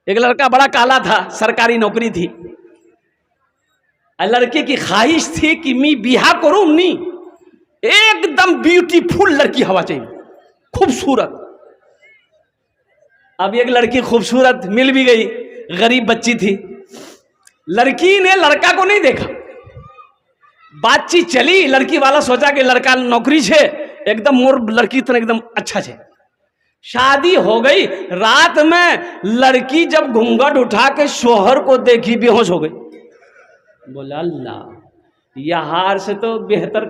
एक लड़का बड़ा काला था, सरकारी नौकरी थी। लड़के की ख्वाहिश थी कि मैं बिहा करूं, नहीं एकदम ब्यूटीफुल लड़की हवा चाहिए, खूबसूरत। अब एक लड़की खूबसूरत मिल भी गई, गरीब बच्ची थी। लड़की ने लड़का को नहीं देखा, बातचीत चली, लड़की वाला सोचा कि लड़का नौकरी छे, एकदम मोर लड़की तो एकदम अच्छा छे। शादी हो गई। रात में लड़की जब घूंघट उठा के शोहर को देखी, बेहोश हो गई। बोला अल्लाह, यहार से तो बेहतर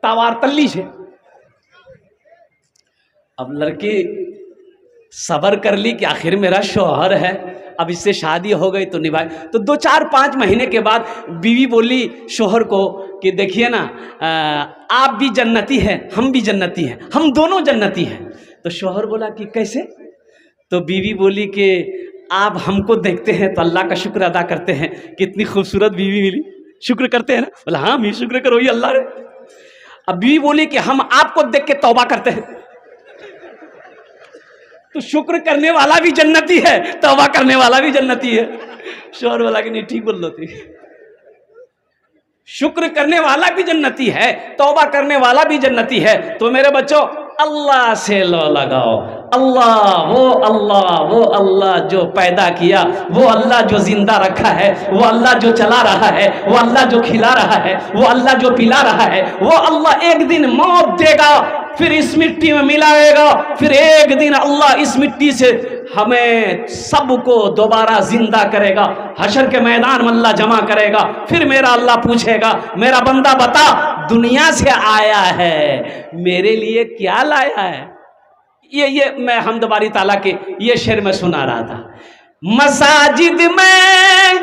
तवार तल्ली छे। अब लड़की सबर कर ली कि आखिर मेरा शोहर है, अब इससे शादी हो गई तो निभाए। तो 2-4-5 महीने के बाद बीवी बोली शोहर को कि देखिए ना, आप भी जन्नती हैं, हम भी जन्नती हैं, हम दोनों जन्नती हैं। तो शोहर बोला कि कैसे? तो बीवी बोली कि आप हमको देखते हैं तो अल्लाह का शुक्र अदा करते हैं कि इतनी खूबसूरत बीवी मिली, शुक्र करते हैं ना? बोला हाँ, मैं शुक्र करो, ये अल्लाह रे। अब बीवी बोली कि हम आपको देख के तौबा करते हैं। तो शुक्र करने वाला भी जन्नती है, तौबा करने वाला भी जन्नती है। शोहर बोला कि नहीं, ठीक बोल लो थी, शुक्र करने वाला भी जन्नती है, तौबा करने वाला भी जन्नती है। तो मेरे बच्चों, अल्लाह से लो लगाओ। वो अल्लाह जो पैदा किया, वो अल्लाह जो जिंदा रखा है, वो अल्लाह जो चला रहा है, वो अल्लाह जो खिला रहा है, वो अल्लाह जो पिला रहा है, वो अल्लाह एक दिन मौत देगा, फिर इस मिट्टी में मिलाएगा, फिर एक दिन अल्लाह इस मिट्टी से हमें सबको दोबारा जिंदा करेगा। हशर के मैदान में अल्लाह जमा करेगा। फिर मेरा अल्लाह पूछेगा, मेरा बंदा बता, दुनिया से आया है, मेरे लिए क्या लाया है? ये मैं हम्द बारी ताला के ये शेर में सुना रहा था। मसाजिद में,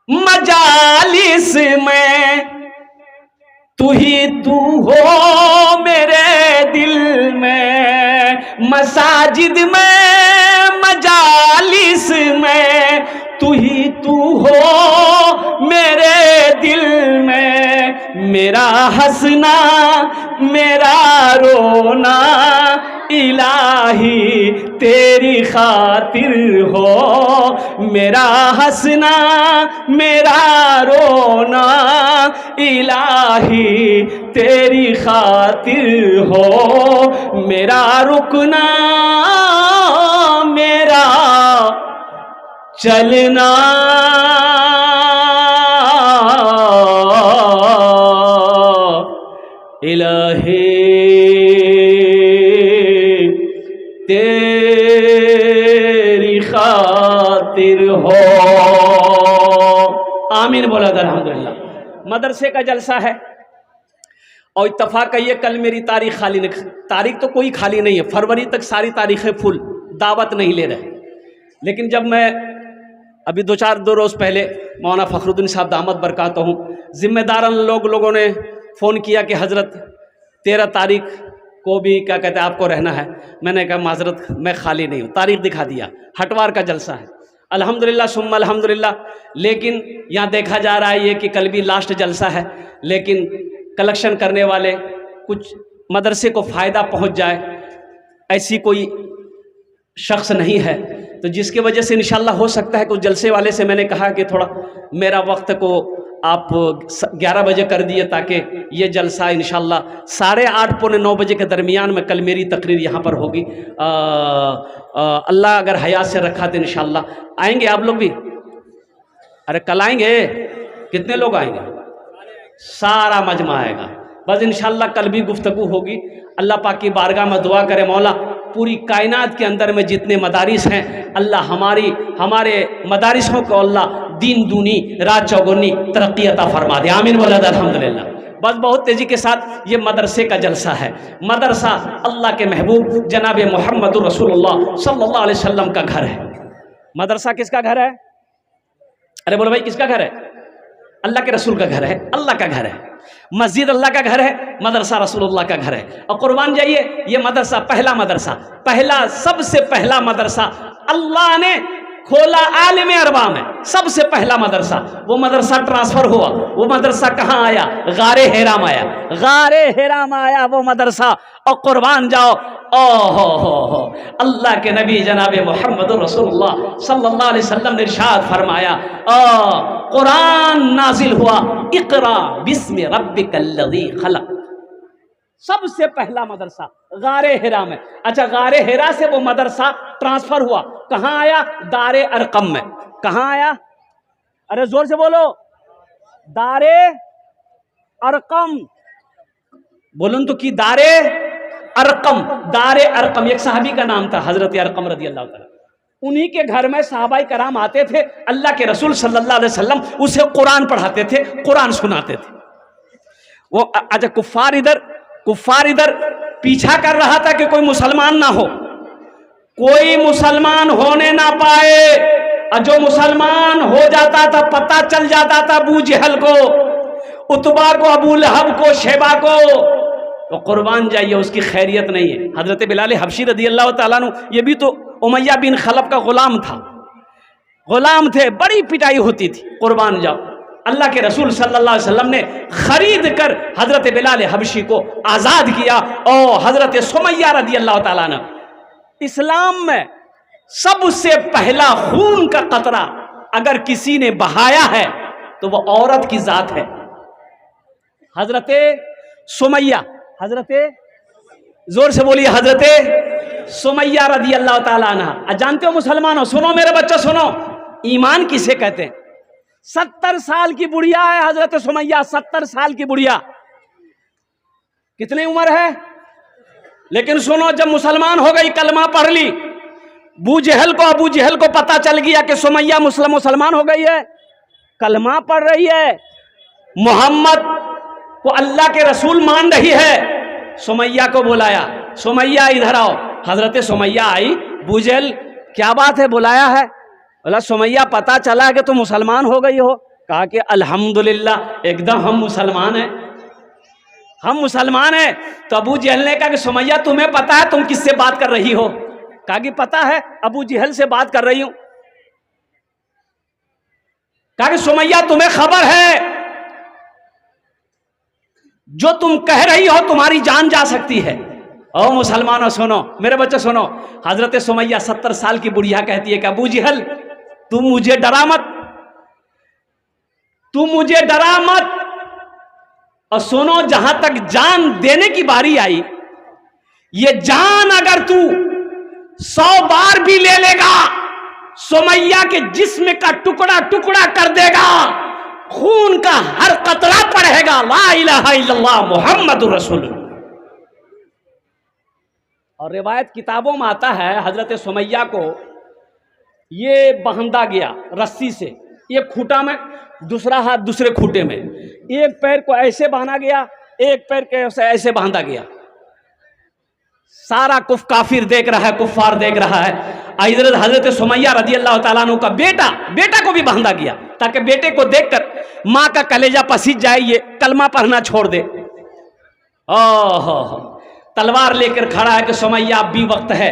मजालिस में, तू ही तू हो मेरे दिल में। मसाजिद में, मजालिस में, तू ही तू हो मेरे दिल में। मेरा हंसना, मेरा रोना, इलाही तेरी खातिर हो। मेरा हंसना, मेरा रोना, इलाही तेरी खातिर हो। मेरा रुकना, मेरा चलना, इलाही तेरी खातिर हो। आमीन बोला था अल्हम्दुलिल्लाह। मदरसे का जलसा है और इत्तफाक है, कल मेरी तारीख खाली नहीं, तारीख तो कोई खाली नहीं है, फरवरी तक सारी तारीखें फुल, दावत नहीं ले रहे। लेकिन जब मैं अभी 2 रोज़ पहले मौलाना फ़खरुद्दीन साहब दामद बरकातहू जिम्मेदारन लोगों ने फ़ोन किया कि हज़रत 13 तारीख को भी क्या कहते हैं आपको रहना है। मैंने कहा माजरत, मैं खाली नहीं हूँ। तारीख दिखा दिया, हटवार का जलसा है, अल्हम्दुलिल्लाह सुम्मा अल्हम्दुलिल्लाह। लेकिन यहाँ देखा जा रहा है ये कि कल भी लास्ट जलसा है, लेकिन कलेक्शन करने वाले कुछ मदरसे को फ़ायदा पहुँच जाए ऐसी कोई शख्स नहीं है, तो जिसकी वजह से इंशाल्लाह हो सकता है कि उस जलसे वाले से मैंने कहा कि थोड़ा मेरा वक्त को आप 11 बजे कर दिए ताकि ये जलसा इंशाल्लाह 8:30 पौने 9 बजे के दरमियान में कल मेरी तकरीर यहाँ पर होगी। अल्लाह अगर हयात से रखा तो इंशाल्लाह आएंगे आप लोग भी। अरे कल आएंगे, कितने लोग आएंगे? सारा मजमा आएगा। बस इंशाल्लाह कल भी गुफ्तगू होगी। अल्लाह पाक की बारगाह में दुआ करे, मौला पूरी कायनात के अंदर में जितने मदारिस हैं, अल्लाह हमारे मदारिसों को अल्लाह दीन दूनी रात चौगुनी तरक्की अता फरमा दे। आमीन बोला अल्हम्दुलिल्लाह। बस बहुत तेज़ी के साथ ये मदरसे का जलसा है। मदरसा अल्लाह के महबूब जनाब मोहम्मद रसूलुल्लाह सल्लल्लाहु अलैहि वसल्लम का घर है। मदरसा किसका घर है? अरे बोलो भाई, किसका घर है? अल्लाह के रसूल का घर है, अल्लाह का घर है। मस्जिद अल्लाह का घर है, मदरसा रसूलुल्लाह का घर है। और कुर्बान जाइए, ये मदरसा पहला सबसे पहला मदरसा अल्लाह ने खोला आलम अरबा में, सबसे पहला मदरसा। वो मदरसा ट्रांसफर हुआ, वो मदरसा कहाँ आया? गारे हेरा में आया। गारे हेरा में आया वो मदरसा। और कुर्बान जाओ, ओहो, अल्लाह के नबी जनाब मोहम्मद रसूलुल्लाह सल्लल्लाहु अलैहि वसल्लम ने इरशाद फरमाया, कुरान नाजिल हुआ, इक़रा बिस्मि रब्बिकल्लज़ी खलक़। सबसे पहला मदरसा गारे हिरा में। अच्छा, गारे हिरा से वो मदरसा ट्रांसफर हुआ, कहाँ आया? दारे अरकम में। कहाँ आया? अरे जोर से बोलो, दारे अरकम। बोलूं तो कि दारे अरकम। दारे अरकम एक सहाबी का नाम था, हजरत अरकम रदी अल्लाह ताला। उन्हीं के घर में सहाबाई कराम आते थे, अल्लाह के रसूल सल्लल्लाहु अलैहि वसल्लम उसे कुरान पढ़ाते थे, कुरान सुनाते थे। वो अच्छा, कुफार इधर पीछा कर रहा था कि कोई मुसलमान ना हो, कोई मुसलमान होने ना पाए। और जो मुसलमान हो जाता था, पता चल जाता था अबू जहल को, उतबा को, अबू लहब को, शेबा को, तो कुर्बान जाइए, उसकी खैरियत नहीं है। हजरत बिलाल हबशी रदी अल्लाह ताला अन्हु, ये भी तो उमैया बिन खलफ का गुलाम था, गुलाम थे, बड़ी पिटाई होती थी, कुर्बान जाओ। अल्लाह के रसूल सल्लल्लाहु अलैहि वसल्लम ने खरीद कर हजरत बिलाल हबशी को आज़ाद किया। और हजरत सुमैया रदी अल्लाह ताला अन्हा, इस्लाम में सबसे पहला खून का कतरा अगर किसी ने बहाया है तो वह औरत की जात है, हजरत सुमैया। हजरत, जोर से बोलिए, हजरत सुमैया रदी अल्लाह ताला अन्हा। जानते हो मुसलमानों, सुनो मेरे बच्चों सुनो, ईमान किसे कहते हैं? 70 साल की बुढ़िया है हजरत सुमैया, 70 साल की बुढ़िया। कितनी उम्र है? लेकिन सुनो, जब मुसलमान हो गई, कलमा पढ़ ली, अबू जहल को पता चल गया कि सुमैया मुसलमान हो गई है, कलमा पढ़ रही है, मोहम्मद को अल्लाह के रसूल मान रही है। सुमैया को बुलाया, सुमैया इधर आओ। हजरत सुमैया आई, अबू जहल क्या बात है, बुलाया है? बोला, सुमैया पता चला कि तुम मुसलमान हो गई हो। कहा कि अल्हम्दुलिल्लाह, एकदम हम मुसलमान हैं, हम मुसलमान हैं। तो अबू जहल ने कहा कि सुमैया तुम्हें पता है तुम किससे बात कर रही हो? कहा कि पता है, अबू जहल से बात कर रही हूं। कहा कि सुमैया तुम्हें खबर है जो तुम कह रही हो तुम्हारी जान जा सकती है। ओ मुसलमानों सुनो, मेरे बच्चे सुनो, हजरत सुमैया 70 साल की बुढ़िया कहती है कि अबू जहल तुम मुझे डरा मत, तुम मुझे डरा मत। और सुनो, जहां तक जान देने की बारी आई, ये जान अगर तू 100 बार भी ले लेगा, सुमैया के जिस्म का टुकड़ा टुकड़ा कर देगा, खून का हर कतरा पड़ेगा ला इलाहा इल्लल्लाह मुहम्मदुर रसूलुल्लाह। और रिवायत किताबों में आता है, हजरत सुमैया को ये बांधा गया रस्सी से, एक खूंटा में, दूसरा हाथ दूसरे खूंटे में, एक पैर को ऐसे बांधा गया, एक पैर को ऐसे बांधा गया। सारा काफिर देख रहा है, कुफ्फार देख रहा है। इधर हजरत सुमैया रजी अल्लाह ताला अन्हु का बेटा को भी बांधा गया, ताकि बेटे को देखकर माँ का कलेजा पसीज जाए, ये कलमा पढ़ना छोड़ दे। ओहो, तलवार लेकर खड़ा है कि सुमैया अब भी वक्त है,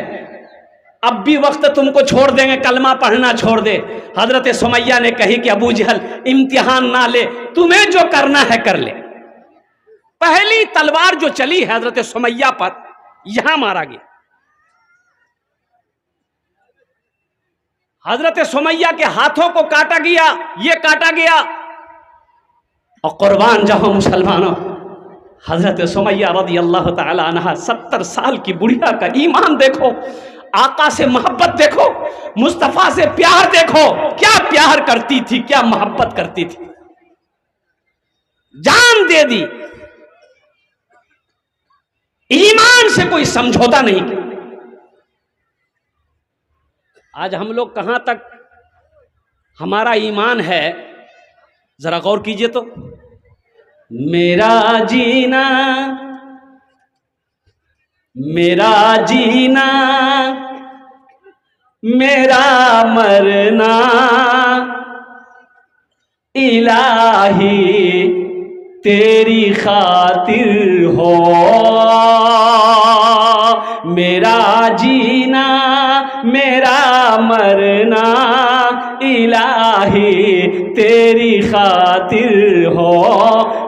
अब भी वक्त, तुमको छोड़ देंगे, कलमा पढ़ना छोड़ दे। हजरत सुमैया ने कही कि अबू जहल इम्तिहान ना ले, तुम्हें जो करना है कर ले। पहली तलवार जो चली है हजरत सुमैया पर, यहां मारा गया। हजरत सुमैया के हाथों को काटा गया, ये काटा गया। और कुर्बान जाओ मुसलमानों, हजरत सुमैया रज़ी अल्लाह ताला अन्हा 70 साल की बुढ़िया का ईमान देखो, आका से मोहब्बत देखो, मुस्तफा से प्यार देखो, क्या प्यार करती थी, क्या मोहब्बत करती थी, जान दे दी, ईमान से कोई समझौता नहीं किया। आज हम लोग कहां तक हमारा ईमान है, जरा गौर कीजिए तो। मेरा जीना, मेरा जीना, मेरा मरना, इलाही तेरी खातिर हो। मेरा जीना, मेरा मरना, इलाही तेरी खातिर हो।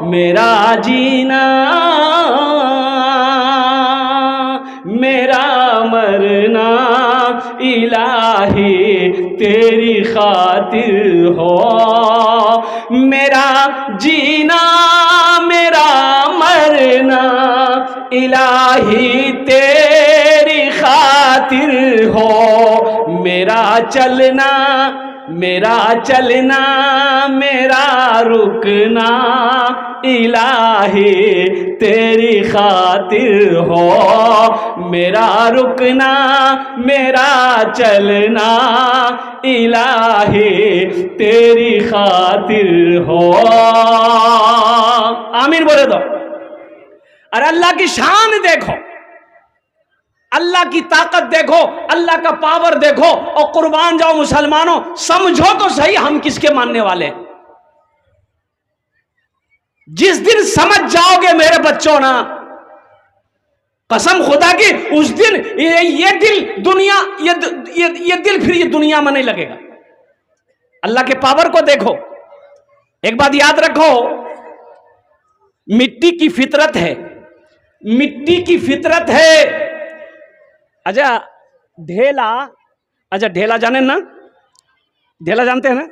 मेरा जीना, मेरा तेरी खातिर हो, मेरा जीना मेरा मरना इलाही तेरी खातिर हो, मेरा चलना मेरा चलना मेरा रुकना इलाही तेरी खातिर हो, मेरा रुकना मेरा चलना इलाही तेरी खातिर हो। आमीन बोले दो। अरे अल्लाह की शान देखो, अल्लाह की ताकत देखो, अल्लाह का पावर देखो और कुर्बान जाओ मुसलमानों, समझो तो सही हम किसके मानने वाले हैं। जिस दिन समझ जाओगे मेरे बच्चों ना, कसम खुदा की, उस दिन ये दिल दुनिया ये दिल फिर ये दुनिया में नहीं लगेगा। अल्लाह के पावर को देखो। एक बात याद रखो, मिट्टी की फितरत है, मिट्टी की फितरत है। अच्छा ढेला, अच्छा ढेला जाने ना, ढेला जानते हैं ना?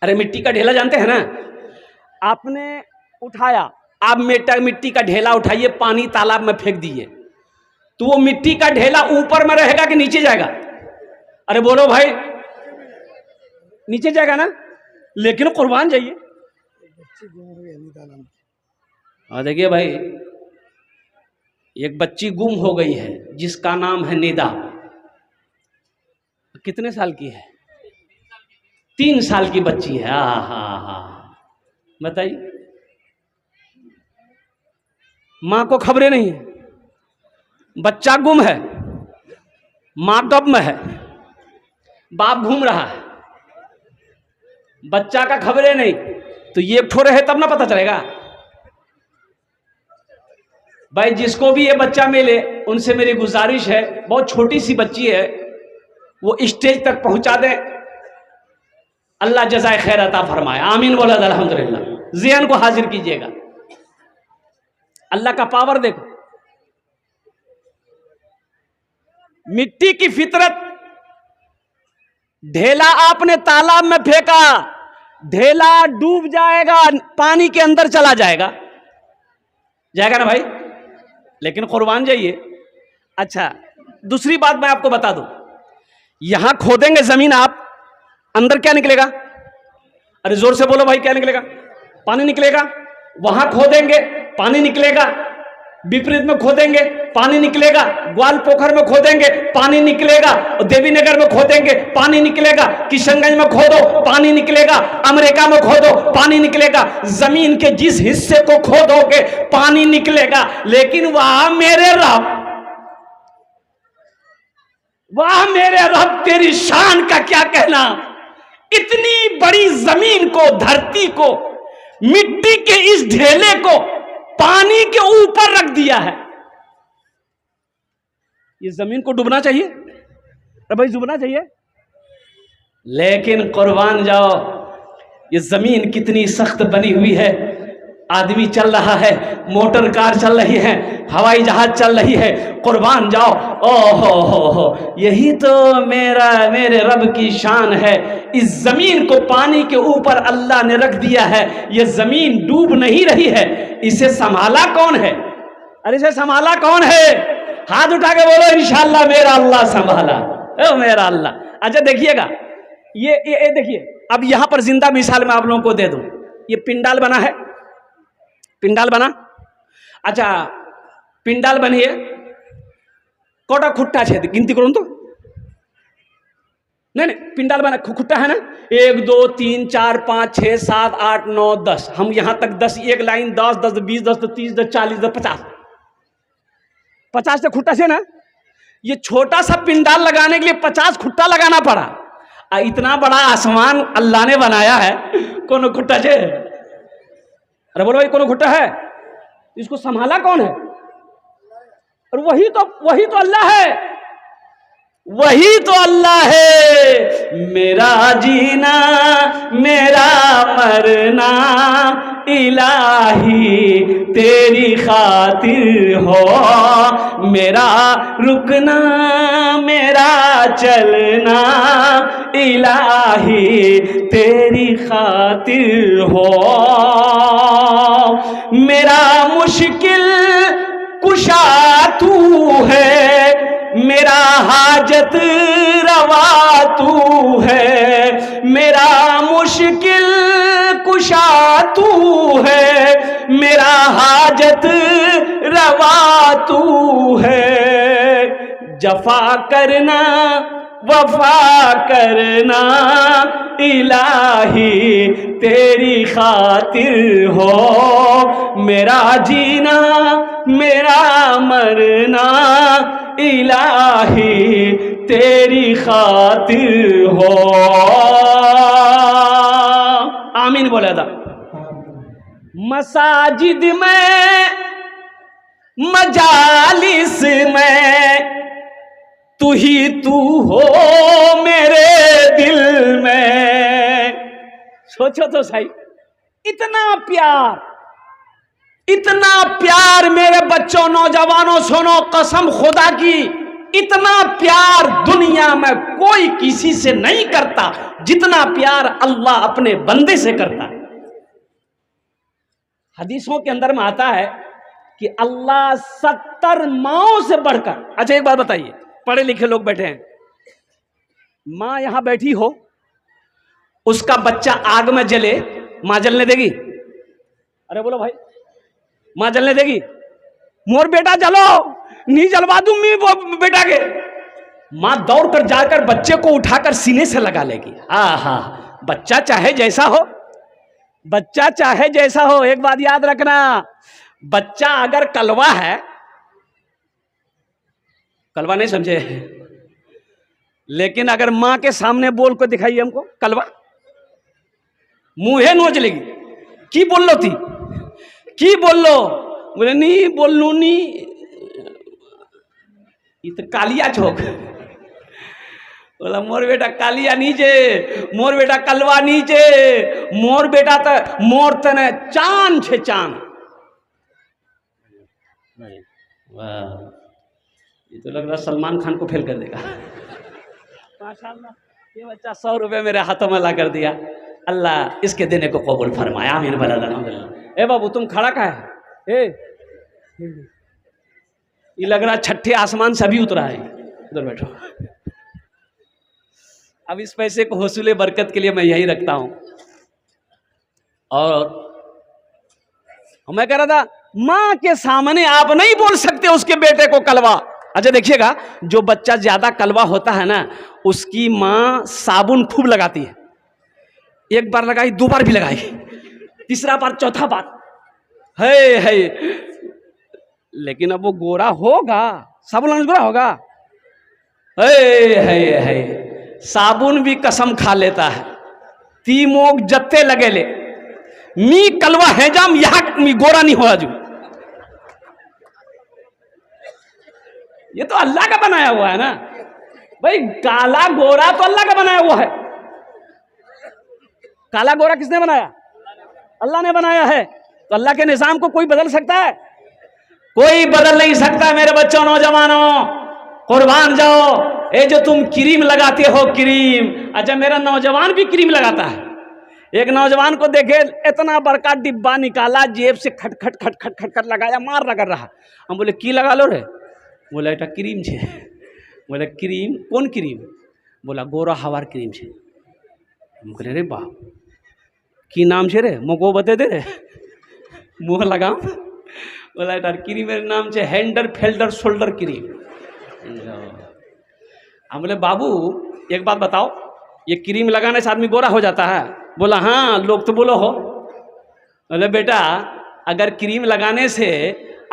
अरे मिट्टी का ढेला जानते हैं ना? आपने उठाया, आप मिट्टी का ढेला उठाइए, पानी तालाब में फेंक दिए, तो वो मिट्टी का ढेला ऊपर में रहेगा कि नीचे जाएगा? अरे बोलो भाई, नीचे जाएगा ना। लेकिन कुर्बान जाइए। और देखिए भाई, एक बच्ची गुम हो गई है जिसका नाम है निदा। कितने साल की है? 3 साल की बच्ची है। हा बताइए, मां को खबरें नहीं है, बच्चा गुम है, मां गम में है, बाप घूम रहा है, बच्चा का खबरें नहीं, तो ये ठो रहे तब ना पता चलेगा। भाई जिसको भी ये बच्चा मिले उनसे मेरी गुजारिश है, बहुत छोटी सी बच्ची है, वो स्टेज तक पहुंचा दे, अल्लाह जज़ाए खैर अता फरमाए। आमीन बोला अल्हम्दुलिल्लाह। ज़हन को हाजिर कीजिएगा, अल्लाह का पावर देखो। मिट्टी की फितरत, ढेला आपने तालाब में फेंका, ढेला डूब जाएगा, पानी के अंदर चला जाएगा, जाएगा ना भाई? लेकिन कुर्बान जाइए। अच्छा दूसरी बात मैं आपको बता दूं, यहां खोदेंगे जमीन आप, अंदर क्या निकलेगा? अरे जोर से बोलो भाई, क्या निकलेगा? पानी निकलेगा। वहां खोदेंगे पानी निकलेगा, विपरीत में खोदेंगे पानी निकलेगा, ग्वाल पोखर में खोदेंगे पानी निकलेगा, देवीनगर में खोदेंगे पानी निकलेगा, किशनगंज में खोदो पानी निकलेगा, अमेरिका में खोदो पानी निकलेगा, जमीन के जिस हिस्से को खोदोगे पानी निकलेगा। लेकिन वहां मेरे रब, वाह मेरे रब, तेरी शान का क्या कहना, इतनी बड़ी जमीन को, धरती को, मिट्टी के इस ढेले को पानी के ऊपर रख दिया है। ये जमीन को डूबना चाहिए? अरे भाई डूबना चाहिए। लेकिन कुर्बान जाओ, ये जमीन कितनी सख्त बनी हुई है, आदमी चल रहा है, मोटर कार चल रही है, हवाई जहाज चल रही है, कुर्बान जाओ। ओहो, यही तो मेरे रब की शान है। इस जमीन को पानी के ऊपर अल्लाह ने रख दिया है, ये जमीन डूब नहीं रही है, इसे संभाला कौन है? अरे इसे संभाला कौन है? हाथ उठा के बोलो इंशाअल्लाह मेरा अल्लाह संभाला, ओ मेरा अल्लाह। अच्छा देखिएगा, ये देखिए, अब यहां पर जिंदा मिसाल मैं आप लोगों को दे दूं। ये पिंडाल बना है, पिंडाल बना। अच्छा पिंडाल बनिए, कोटा खुट्टा छे गिनती करो तो, नहीं पिंडाल बना, खुट्टा है ना, 1 2 3 4 5 6 7 8 9 10, हम यहां तक 10, एक लाइन 10 10 20 10 30 10 40 10 50 से खुट्टा से ना, ये छोटा सा पिंडाल लगाने के लिए 50 खुट्टा लगाना पड़ा। इतना बड़ा आसमान अल्लाह ने बनाया है, कौन खुट्टा छे? अरे बोलो भाई, कौन खुट्टा है? इसको संभाला कौन है? और वही तो अल्लाह है, वही तो अल्लाह है। मेरा जीना मेरा मरना इलाही तेरी खातिर हो, मेरा रुकना मेरा चलना इलाही तेरी खातिर हो, मेरा मुश्किल कुशा तू है, मेरा हाजत रवा तू है, मेरा मुश्किल कुशा तू है, मेरा हाजत रवा तू है, जफा करना वफा करना इलाही तेरी खातिर हो, मेरा जीना मेरा मरना इलाही तेरी खातिर हो। आमीन बोला था। मसाजिद में मजालिस में तू ही तू हो मेरे दिल में। सोचो तो सही, इतना प्यार मेरे बच्चों नौजवानों सुनो, कसम खुदा की, इतना प्यार दुनिया में कोई किसी से नहीं करता जितना प्यार अल्लाह अपने बंदे से करता है। हदीसों के अंदर में आता है कि अल्लाह 70 माओं से बढ़कर। अच्छा एक बात बताइए, पढ़े लिखे लोग बैठे हैं, मां यहां बैठी हो, उसका बच्चा आग में जले, मां जलने देगी? अरे बोलो भाई, मां जलने देगी? मोर बेटा जलो, नहीं जलवा दूंगी वो बेटा के। मां दौड़ कर जाकर बच्चे को उठाकर सीने से लगा लेगी। आहा, बच्चा चाहे जैसा हो, बच्चा चाहे जैसा हो, एक बात याद रखना, बच्चा अगर कलवा है, कलवा नहीं समझे, लेकिन अगर मां के सामने बोल को दिखाइए हमको कलवा, मुंहे नोच लेगी। की बोल लो थी, की बोल लो, बोले नहीं बोल लू नहीं, ये तो कालिया चौक। बोला मोर बेटा कालिया नीचे, मोर बेटा कलवा नीचे, मोर बेटा तो मोर तने चांद छे चांद। वाह, ये तो लग रहा सलमान खान को फेल कर देगा। माशाल्लाह, ये बच्चा 100 रुपए मेरे हाथों में ला कर दिया, अल्लाह इसके देने को कबूल फरमाया। आमीन बला अल्हम्दुलिल्लाह। ए बाबू तुम खड़ा का है, ये लग रहा छठे आसमान से अभी उतरा है, उधर बैठो। अब इस पैसे को हुसूले बरकत के लिए मैं यही रखता हूं। और मैं कह रहा था, मां के सामने आप नहीं बोल सकते उसके बेटे को कलवा। अच्छा देखिएगा, जो बच्चा ज्यादा कलवा होता है ना, उसकी मां साबुन खूब लगाती है, एक बार लगाई, 2 बार भी लगाई, तीसरा बार, चौथा बार, है। लेकिन अब वो गोरा होगा, साबुन लगाने से गोरा होगा? है। साबुन भी कसम खा लेता है, ती मोग जत्ते लगे ले, मी कलवा है जाम, यहां मी गोरा नहीं हो आजू। ये तो अल्लाह का बनाया हुआ है ना भाई, काला गोरा तो अल्लाह का बनाया हुआ है। काला गोरा किसने बनाया? अल्लाह ने बनाया है। तो अल्लाह के निजाम को कोई बदल सकता है? कोई बदल नहीं सकता। मेरे बच्चों नौजवानों, कुर्बान जाओ। ये जो तुम क्रीम लगाते हो, क्रीम, अच्छा मेरा नौजवान भी क्रीम लगाता है। एक नौजवान को देखे, इतना बड़का डिब्बा निकाला, जेब से खट खट खट खट खट खट लगाया, मार रगड़ रहा। हम बोले की लगा लो रे? बोला एटा क्रीम छे। बोले क्रीम? कौन क्रीम? बोला गोरा हवार क्रीम छे। हम बोले रे बाप, की नाम छे रे, मोको बते दे रे, मुँह लगाम। बोला एटा क्रीमेर नाम छे हैंडर फेल्डर शोल्डर क्रीम। हम बोले बाबू एक बात बताओ, ये क्रीम लगाने से आदमी गोरा हो जाता है? बोला हाँ, लोग तो बोलो हो। बोले बेटा, अगर क्रीम लगाने से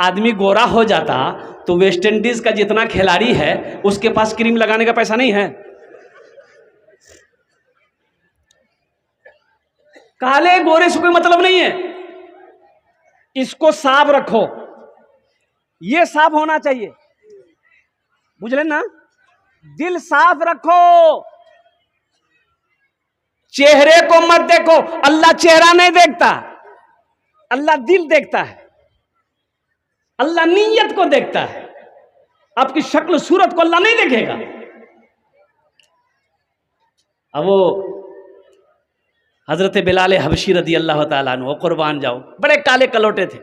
आदमी गोरा हो जाता तो वेस्ट इंडीज का जितना खिलाड़ी है उसके पास क्रीम लगाने का पैसा नहीं है। काले गोरे से कोई मतलब नहीं है, इसको साफ रखो, ये साफ होना चाहिए, बुझले ना? दिल साफ रखो, चेहरे को मत देखो, अल्लाह चेहरा नहीं देखता। अल्लाह दिल देखता है, अल्लाह नीयत को देखता है। आपकी शक्ल सूरत को अल्लाह नहीं देखेगा। अब वो हजरत बिलाल हबशी रदी अल्लाह ताला अन्हु, कुर्बान जाओ, बड़े काले कलोटे थे,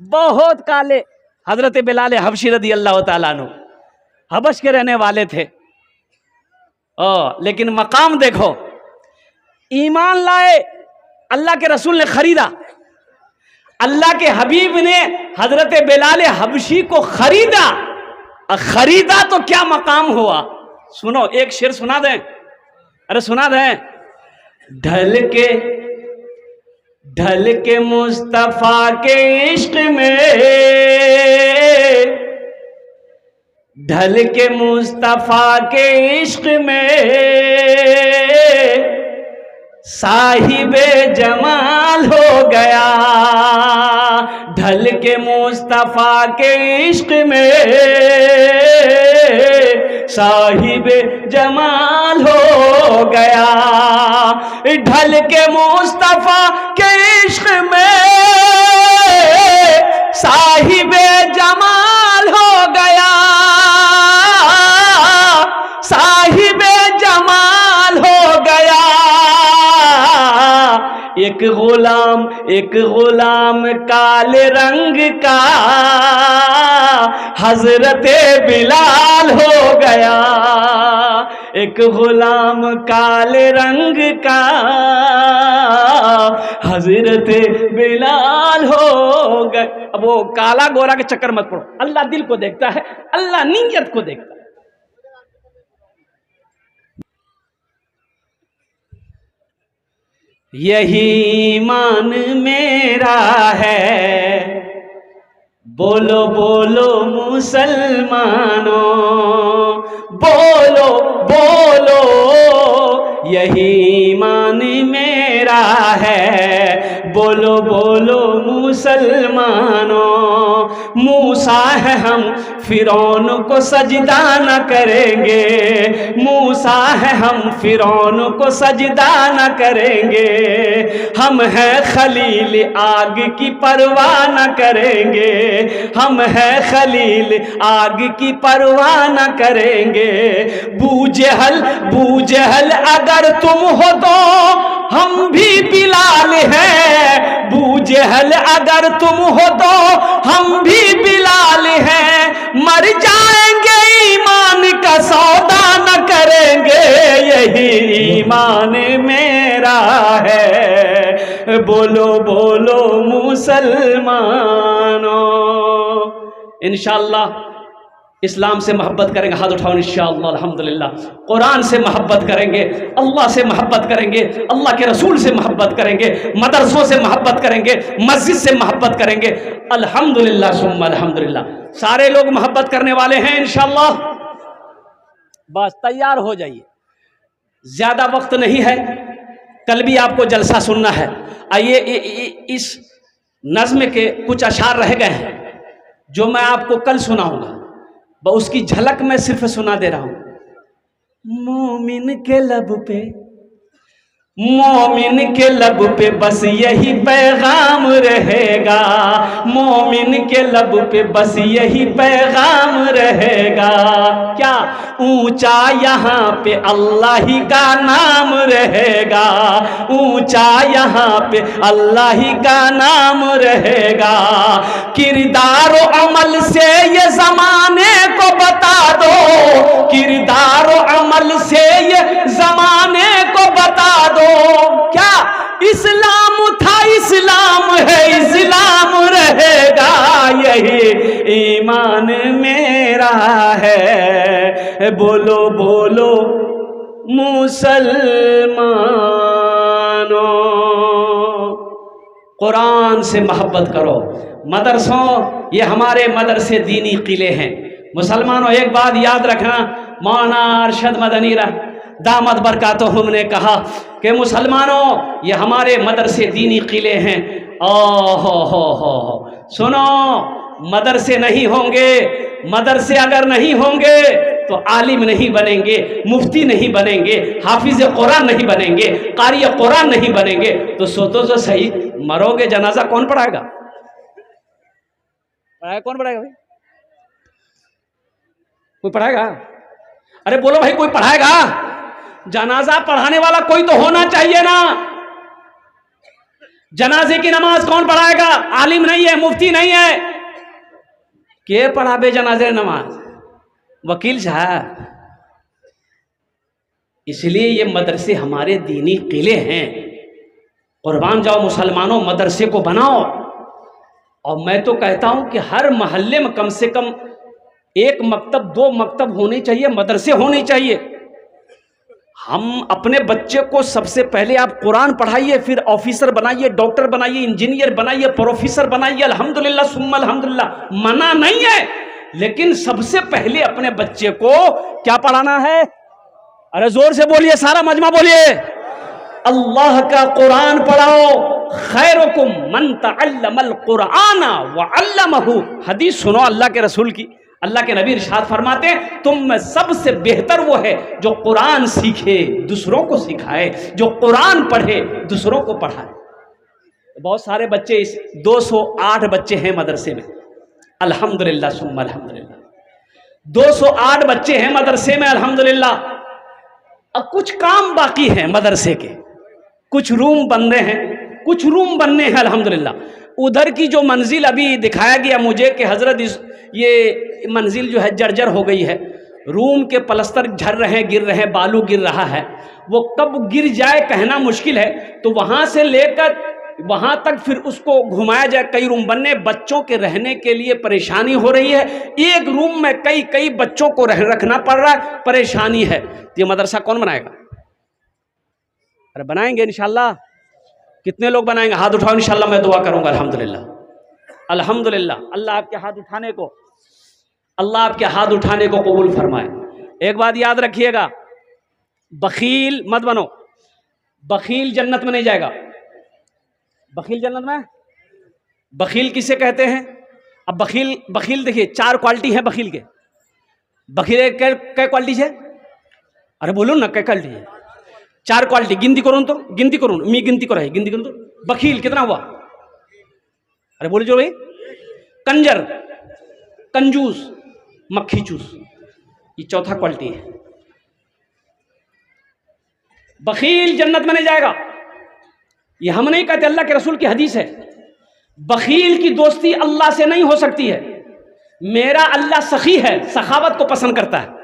बहुत काले। हजरत बिलाल हबशी रदी अल्लाह ताला अन्हु हबश के रहने वाले थे। लेकिन मकाम देखो, ईमान लाए, अल्लाह के रसूल ने खरीदा, अल्लाह के हबीब ने हजरत बिलाल हबशी को खरीदा। खरीदा तो क्या मकाम हुआ। सुनो, एक शेर सुना दें, अरे सुना दें। ढल के मुस्तफा के इश्क में, ढल के मुस्तफा के इश्क में, साहिबे जमाल हो गया। ढल के मुस्तफा के इश्क में, साहिबे जमाल हो गया। ढल के मुस्तफा के इश्क में, साहिबे जमाल हो गया, साहिबे जमाल हो गया। एक गुलाम काले रंग का हजरत बिलाल हो गया। एक गुलाम काले रंग का हजरत बिलाल हो गए। अब वो काला गोरा के चक्कर मत पड़ो, अल्लाह दिल को देखता है, अल्लाह नीयत को देखता है। यही ईमान मेरा है, बोलो बोलो मुसलमानों, बोलो बोलो, यही ईमान मेरा है, बोलो बोलो मुसलमानों। मूसा है हम फिरौन को सजदा न करेंगे, मूसा है हम फिरौन को सजदा न करेंगे। हम हैं खलील आग की परवाह न करेंगे, हम हैं खलील आग की परवाह न करेंगे। बूजहल अगर तुम हो तो हम भी बिलाल हैं, बूजहल अगर तुम हो तो हम भी बिलाल हैं। मर जाएंगे ईमान का सौदा न करेंगे, यही ईमान मेरा है, बोलो बोलो मुसलमानों। इंशाअल्लाह इस्लाम से मोहब्बत करेंगे, हाथ उठाओ इंशाअल्लाह, अल्हम्दुलिल्लाह। कुरान से मोहब्बत करेंगे, अल्लाह से मोहब्बत करेंगे, अल्लाह के रसूल से मोहब्बत करेंगे, मदरसों से मोहब्बत करेंगे, मस्जिद से मोहब्बत करेंगे, अल्हम्दुलिल्लाह सुम्मा अल्हम्दुलिल्लाह। सारे लोग मोहब्बत करने वाले हैं इंशाअल्लाह। बस तैयार हो जाइए, ज्यादा वक्त नहीं है, कल भी आपको जलसा सुनना है। आइए इस नज़्म के कुछ अशार रह गए हैं जो मैं आपको कल सुनाऊंगा, उसकी झलक मैं सिर्फ सुना दे रहा हूं। मोमिन के लब पे, मोमिन के लब पे बस यही पैगाम रहेगा, मोमिन के लब पे बस यही पैगाम रहेगा। क्या ऊंचा यहाँ पे अल्लाह ही का नाम रहेगा, ऊंचा यहाँ पे अल्लाह ही का नाम रहेगा। किरदार और अमल से ये जमाने को बता दो, किरदार और अमल से ये जमाने को बता दो। क्या इस्लाम था, इस्लाम है, इस्लाम रहेगा, यही ईमान मेरा है, बोलो बोलो मुसलमानों। कुरान से मोहब्बत करो। मदरसों, ये हमारे मदरसे दीनी किले हैं। मुसलमानों एक बात याद रखना, मौलाना अरशद मदनी दामद बरकातुहुम ने कहा कि मुसलमानों ये हमारे मदरसे दीनी किले हैं। सुनो, मदरसे नहीं होंगे, मदरसे अगर नहीं होंगे तो आलिम नहीं बनेंगे, मुफ्ती नहीं बनेंगे, हाफिज कुरान नहीं बनेंगे, कारी कुरान नहीं बनेंगे, तो सोचो तो सही, मरोगे जनाजा कौन पढ़ाएगा? कौन पढ़ाएगा भाई? कोई पढ़ाएगा? अरे बोलो भाई, कोई पढ़ाएगा? जनाजा पढ़ाने वाला कोई तो होना चाहिए ना। जनाजे की नमाज कौन पढ़ाएगा? आलिम नहीं है, मुफ्ती नहीं है, के पढ़ाबे जनाजे नमाज? वकील साहब। इसलिए ये मदरसे हमारे दीनी किले हैं। कुर्बान जाओ मुसलमानों, मदरसे को बनाओ। और मैं तो कहता हूं कि हर मोहल्ले में कम से कम 1 मकतब 2 मकतब होने चाहिए, मदरसे होने चाहिए। हम अपने बच्चे को सबसे पहले आप कुरान पढ़ाइए, फिर ऑफिसर बनाइए, डॉक्टर बनाइए, इंजीनियर बनाइए, प्रोफेसर बनाइए। अल्हम्दुलिल्लाह सुम्मा अल्हम्दुलिल्लाह, मना नहीं है, लेकिन सबसे पहले अपने बच्चे को क्या पढ़ाना है? अरे जोर से बोलिए, सारा मजमा बोलिए, अल्लाह का कुरान पढ़ाओ। खैरुकुम मन तअल्लमल कुराना व अल्लमहु। हदीस सुनो अल्लाह के रसूल की। अल्लाह के नबी इरशाद फरमाते हैं, तुम में सबसे बेहतर वो है जो कुरान सीखे, दूसरों को सिखाए, जो कुरान पढ़े, दूसरों को पढ़ाए। बहुत सारे बच्चे, इस 208 बच्चे हैं मदरसे में, अल्हम्दुलिल्लाह सुम्मा अल्हम्दुलिल्लाह, 208 बच्चे हैं मदरसे में, अल्हम्दुलिल्लाह। अब कुछ काम बाकी हैं मदरसे के, कुछ रूम बन रहे हैं, कुछ रूम बनने हैं, अल्हम्दुलिल्लाह। उधर की जो मंजिल अभी दिखाया गया मुझे कि हजरत ये मंजिल जो है जर्जर हो गई है, रूम के पलस्तर झड़ रहे हैं, गिर रहे हैं, बालू गिर रहा है, वो कब गिर जाए कहना मुश्किल है। तो वहां से लेकर वहां तक फिर उसको घुमाया जाए, कई रूम बनने, बच्चों के रहने के लिए परेशानी हो रही है। एक रूम में कई कई बच्चों को रखना पड़ रहा है, परेशानी है। तो ये मदरसा कौन बनाएगा? अरे बनाएंगे इंशाल्लाह। कितने लोग बनाएंगे? हाथ उठाओ, इंशाल्लाह मैं दुआ करूंगा। अल्हम्दुलिल्लाह अल्हम्दुलिल्लाह। अल्लाह आपके हाथ उठाने को, अल्लाह आपके हाथ उठाने को कबूल फरमाए। एक बात याद रखिएगा, बखील मत बनो। बखील जन्नत में नहीं जाएगा। बखील जन्नत में? बखील किसे कहते हैं? अब बखील देखिए, 4 क्वालिटी है बखील के। बखील कै क्वालिटी है? अरे बोलो ना, कै क्वालिटी है? 4 क्वालिटी गिनती करो तो, गिनती करो, मी गिनती करो है, गिनती करो तो। बखील कितना हुआ? अरे बोलो जो भाई, कंजर, कंजूस, मक्खी चूस, ये 4था क्वालिटी है। बखील जन्नत में नहीं जाएगा। ये हम नहीं कहते, अल्लाह के रसूल की हदीस है। बखील की दोस्ती अल्लाह से नहीं हो सकती है। मेरा अल्लाह सखी है, सखावत को पसंद करता है।